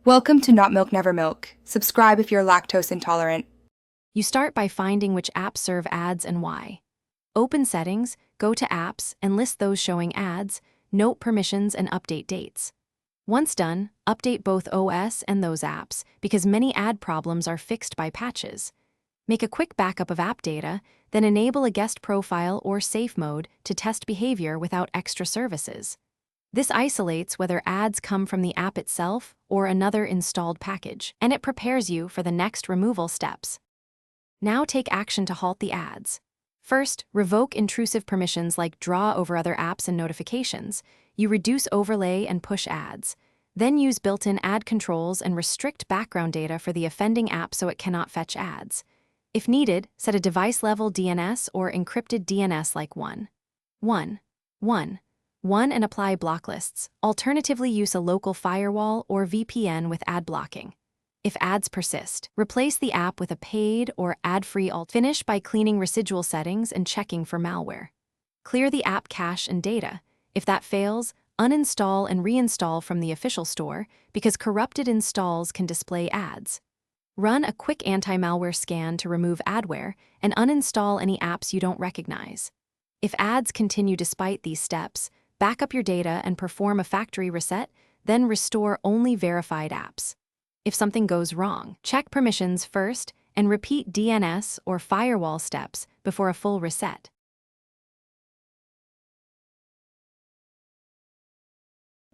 Welcome to Not Milk Never Milk. Subscribe if you're lactose intolerant. You start by finding which apps serve ads and why. Open Settings, go to Apps, and list those showing ads, note permissions, and update dates. Once done, update both OS and those apps, because many ad problems are fixed by patches. Make a quick backup of app data, then enable a guest profile or safe mode to test behavior without extra services. This isolates whether ads come from the app itself or another installed package, and it prepares you for the next removal steps. Now take action to halt the ads. First, revoke intrusive permissions like draw over other apps and notifications. You reduce overlay and push ads. Then use built-in ad controls and restrict background data for the offending app so it cannot fetch ads. If needed, set a device-level DNS or encrypted DNS like 1.1.1. and apply block lists. Alternatively, use a local firewall or VPN with ad blocking. If ads persist, replace the app with a paid or ad-free alt. Finish by cleaning residual settings and checking for malware. Clear the app cache and data. If that fails, uninstall and reinstall from the official store because corrupted installs can display ads. Run a quick anti-malware scan to remove adware and uninstall any apps you don't recognize. If ads continue despite these steps, back up your data and perform a factory reset, then restore only verified apps. If something goes wrong, check permissions first and repeat DNS or firewall steps before a full reset.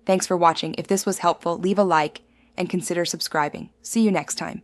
Thanks for watching. If this was helpful, leave a like and consider subscribing. See you next time.